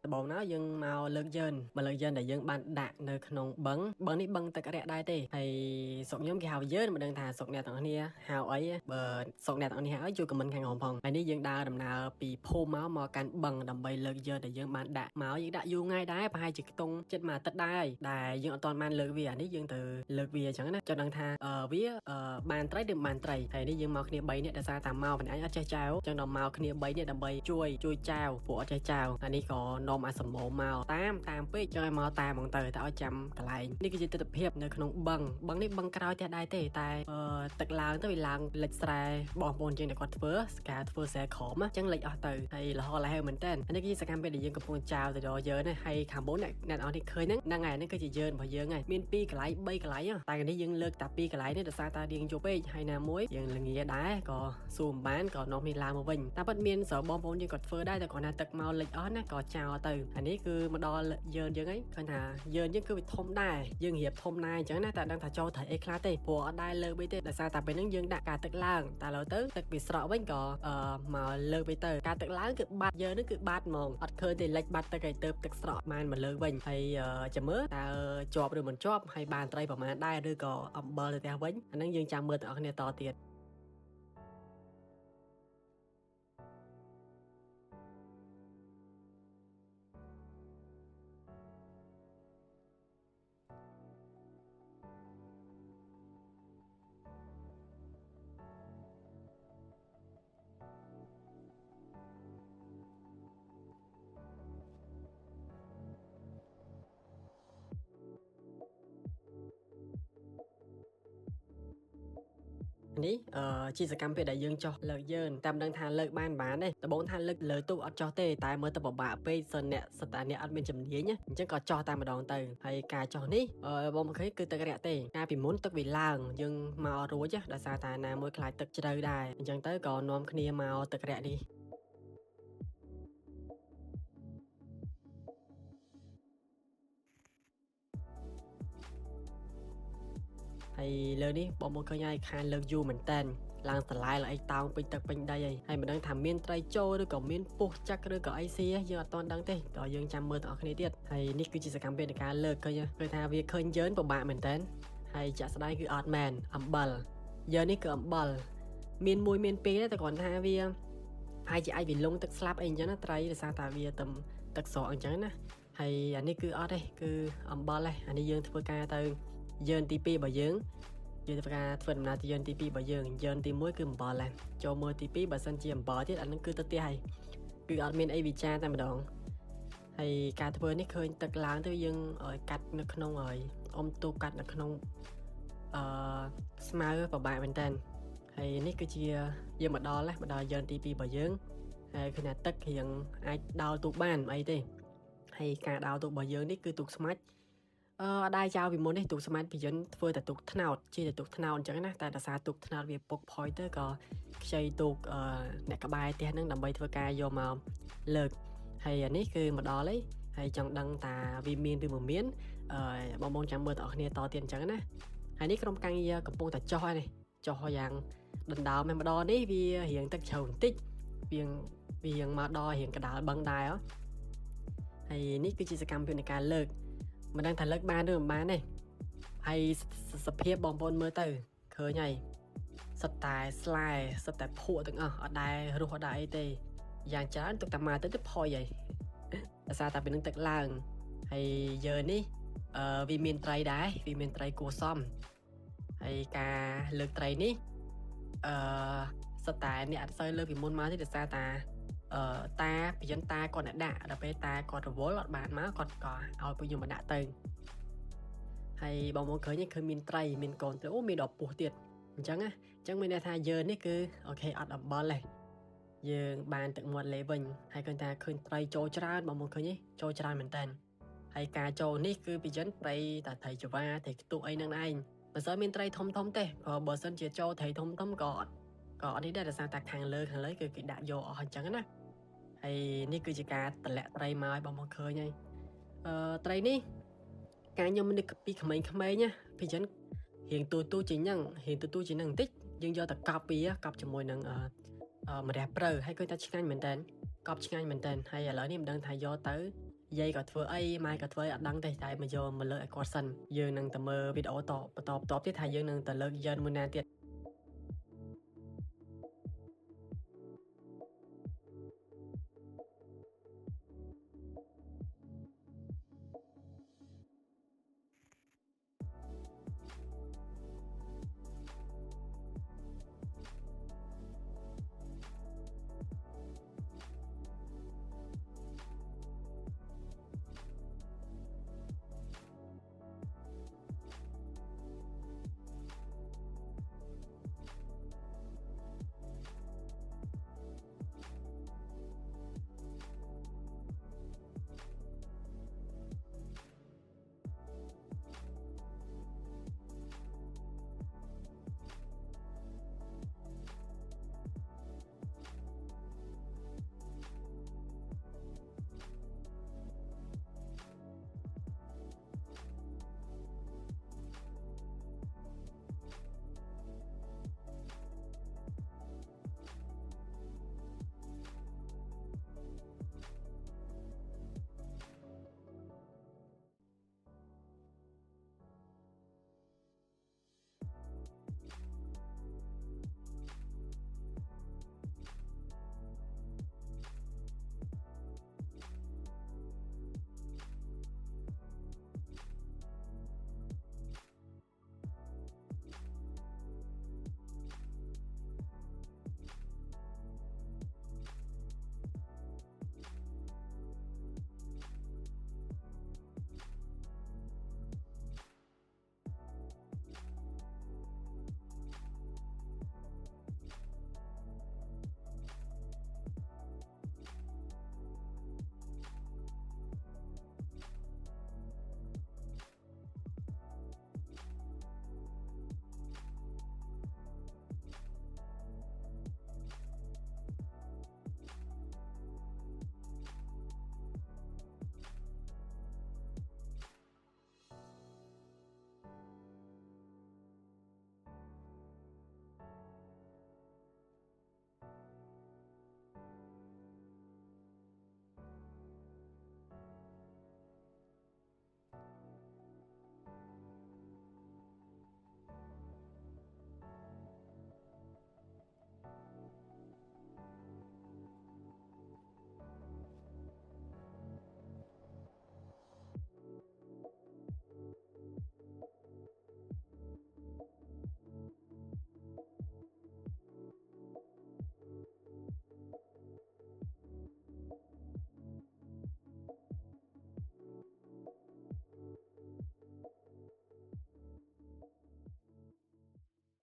ដំបូងណាយើងមកលើកយើងដែលយើងបានដាក់នៅក្នុងបឹងនេះបឹងទឹករយៈដែរទេហើយស្រុកខ្ញុំគេហៅយើងមិនដឹងថាស្រុកអ្នកទាំងគ្នាហៅអីបើស្រុកអ្នកទាំងគ្នាហៅជួយខមមិនខាងក្រោមផងហើយនេះយើងដើរដំណើរពីភូមិមកកាន់បឹងដើម្បីលើកយើងដែលយើងបានដាក់មកយើងដាក់យូរថ្ងៃដែរប្រហែលជាខ្ទង់ចិត្តមួយអាទិត្យដែរដែលយើងអត់ទាន់បានលើកវានេះយើងទៅលើកវាអញ្ចឹងណាចង់ដឹងថាវាបានត្រីឬមិនបានត្រីហើយនេះយើងមកគ្នា3នាក់ដោយសារតែមកម្នាក់អត់ចេះចែវអញ្ចឹងដល់មកគ្នា3នាក់ដើម្បីជួយចែវព្រោះអត់ចេះចែវអានេះក៏នាំអាសម្បូរមកតាមពេកចង់ឲ្យមកតាមហ្មងទៅតែឲ្យចាំកន្លែងនេះគឺជាទស្សនភាពនៅក្នុងបឹងនេះបឹងក្រោយផ្ទះដែរទេតែទឹកឡើងទៅវាឡើងលិចស្រែបងប្អូនយើងតែគាត់ធ្វើការធ្វើស្រែក្រមអញ្ចឹងលិចអស់ទៅហើយលហលហេមែនតើអានេះគឺជាសកម្មភាពដែលយើងកំពុងចែវទៅដល់យើងណាហើយខាងមុនអ្នកនរនេះឃើញហ្នឹងហើយហ្នឹងគឺជាយើងរបស់យើងហើយមាន2កន្លែង3កន្លែងតែនេះយើងលើកតែ2កន្លែងនេះដោយសារតែរៀងយប់ពេកហើយណាមួយយើងល្ងាដែរក៏សួរមិនបានក៏នាំគ្នាឡើងមកវិញតែពិតមានស្រូវបងប្អូនយើងគាត់ធ្វើដែរតែគាត់ថាទឹកមកលិចអស់ណាក៏ចោលទៅអានេះគឺមកដល់យើងហើយឃើញថាយើងគឺវាធំដែរយើងរៀបធំដែរអញ្ចឹងណាតែដឹងថាចូលត្រូវអីខ្លះទេព្រោះអត់ដែរលើកវិញទេដោយសារតែពេលហ្នឹងយើងដាក់ការទឹកឡើងតែឥឡូវទៅទឹកវាស្រកវិញក៏មកលើកវិញទៅការទឹកឡើងគឺបាត់យើងនេះគឺបាត់ហ្មងអត់ឃើញទេលិចបាត់ទឹកឲ្យទៅទឹកស្រកបានមកលើកវិញហើយចាំមើលតើជាប់ឬមិនជាប់ហើយបានត្រីប្រមាណដែរឬក៏អំបិលទៅផ្ទះវិញអាហ្នឹងយើងចាំមើលទាំងអស់គ្នាតទៀតនេះជាសកម្មភាពដែលយើងចោះលើកយើងតាមដឹងថាលើកបានទេដំបូងថាលើកលើទូកអត់ចោះទេតែមើលទៅពិបាកពេកសិនអ្នកអត់មានជំនាញអញ្ចឹងក៏ចោះតែម្ដងទៅហើយការចោះនេះបងប្អូនគឺទឹករយៈទេកាលពីមុនទឹកវាឡើងយើងមករួចដោយសារតែណាមួយខ្លាចទឹកជ្រៅដែរអញ្ចឹងទៅក៏នាំគ្នាមកទឹករយៈនេះហើយលើនេះបងប្អូនឃើញហើយខានលើកយូរមែនតើឡើងស្លាយឡើងអីតោងពេញទឹកពេញដីហើយមិនដឹងថាមានត្រីចូលឬក៏មានពស់ចឹកឬក៏អីស៊ីយើងអត់ទាន់ដឹងទេក៏យើងចាំមើលទាំងអស់គ្នាទៀតហើយនេះគឺជាសកម្មភាពនៃការលើកឃើញថាវាឃើញយើងពិបាកមែនតើហើយចាក់ស្ដាយគឺអត់មែនអំបិលយើងនេះគឺអំបិលមាន1មាន2តែគ្រាន់ថាវាហើយជាអាចវាលងទឹកស្លាប់អីអញ្ចឹងណាត្រីដោយសារតែវាទៅទឹកស្រកអញ្ចឹងណាហើយអានេះគឺអត់ទេគឺអំបិលអានេះយើងធ្វើការទៅយើងទី2របស់យើងធ្វើការធ្វើដំណើរទៅយើងទី2របស់យើងទី1គឺអំបិលចូលមើលទី2បើសិនជាអំបិលទៀតអានឹងគឺទៅផ្ទះហើយគឺអត់មានអីវិចារតែម្ដងហើយការធ្វើនេះឃើញទឹកឡើងទៅយើងកាត់នៅក្នុងអុំទូកាត់នៅក្នុងស្មៅប្របែកមែនតើហើយនេះគឺជាយើងមកដល់យើងទី2របស់យើងហើយឃើញថាទឹករៀងអាចដោលទូកបានអីទេហើយការដោលទូករបស់យើងនេះគឺទូកស្មាច់ដែរចៅពីមុននេះទូកស្មាច់ពីយើងធ្វើតែទូកថ្នោតជាតែទូកថ្នោតអញ្ចឹងណាតែដោយសារទូកថ្នោតវាពុកផុយទៅក៏ខ្ចីទូកអ្នកក្បែរផ្ទះហ្នឹងដើម្បីធ្វើការយកមកលើកហើយអានេះគឺមកដល់ហើយចង់ដឹងតាវាមានឬមិនមានបងប្អូនចាំមើលទាំងអស់គ្នាតទៀតអញ្ចឹងណាហើយនេះក្រុមការងារកំពុងតែចោះហើយនេះចោះយ៉ាងដណ្ដើមម្ដងនេះវារៀងទឹកជ្រៅបន្តិចវាមកដល់រៀងកដាលបឹងដែរហើយនេះគឺជាសកម្មភាពនៃការលើកមិនដឹងថាលើកបានឬមិនបានទេហើយសភាពបងប្អូនមើលទៅឃើញហើយសិតតែស្លែសិតតែភក់ទាំងអស់អត់ដែររស់អត់ដែរអីទេយ៉ាងច្រើនទុកតែមកទៅផុយហើយដោយសារតែពេលនឹងទឹកឡើងហើយយើងនេះវាមានត្រីដែរវាមានត្រីគួរសមហើយការលើកត្រីនេះសិតតែអ្នកអត់សូវលើកពីមុនមកទេដោយសារតាតាពីយន្តតាគាត់អ្នកដាក់ដល់ពេលតាគាត់រវល់អត់បានមកគាត់ក៏ឲ្យពួកខ្ញុំមកដាក់ទៅហើយបងប្អូនឃើញមានត្រីមានកូនទៅអូមានដល់ពោះទៀតអញ្ចឹងមានន័យថាយើងនេះគឺអូខេអត់អំបិលទេយើងបានទឹកមាត់លេវិញហើយឃើញថាឃើញត្រីចូលច្រើនបងប្អូនឃើញចូលច្រើនមែនតើហើយការចូលនេះគឺពីយន្តត្រីតាត្រីចវាត្រីខ្ទុះអីហ្នឹងឯងបើសិនមានត្រីធំទេបើសិនជាចូលត្រីធំក៏អត់នេះដែរដោយសារតែខាងលើគឺគេដាក់យកអស់អញ្ចឹងណាហើយនេះគឺជាការតម្លាក់ត្រីមកឲ្យបងប្អូនឃើញហើយត្រីនេះការខ្ញុំនឹកពីក្មេងៗណាពីចឹងរៀងទូជាងហ្នឹងបន្តិចយើងយកទៅកប់ជាមួយនឹងម្រះព្រៅហើយឃើញថាឆ្ងាញ់មែនតើកប់ឆ្ងាញ់មែនតើហើយឥឡូវនេះមិនដឹងថាយកទៅ យាយក៏ធ្វើអីម៉ែក៏ធ្វើអីអត់ដឹងទេតែមកយកមកលើកឲ្យគាត់សិនយើងនឹងទៅមើលវីដេអូបន្តទៀតថាយើងនឹងទៅលើកយកមួយណាទៀត